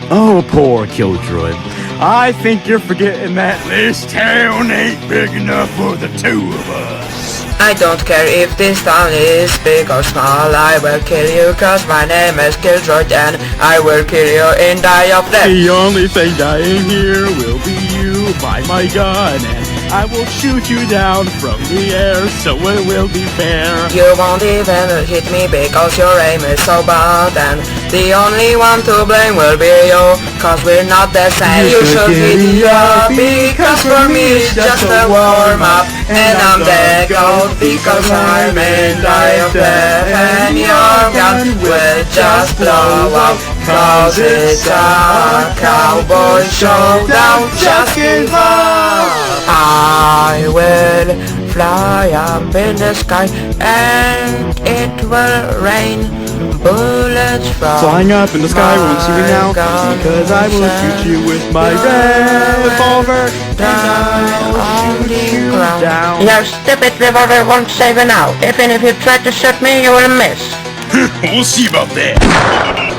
Oh, poor killdrolling. I think you're forgetting that this town ain't big enough for the two of us. I don't care if this town is big or small, I will kill you cause my name is Killdrolling and I will kill you in die of death. The only thing dying here will be you by my gun, and I will shoot you down from the air, so it will be fair. You won't even hit me because your aim is so bad, and the only one to blame will be you, cause we're not the same. You should giddy up because for me it's just a warm-up, and I'm the goat because I'm in die of death, and your gun will just blow up cause it's a cowboy showdown. Just give up. I will fly up in the sky and it will rain bullets from Flying up in the sky won't see me now, because I will shoot you with my revolver down on the ground. down. Your stupid revolver won't save you now. Even if you try to shoot me, you will miss. We'll see about that.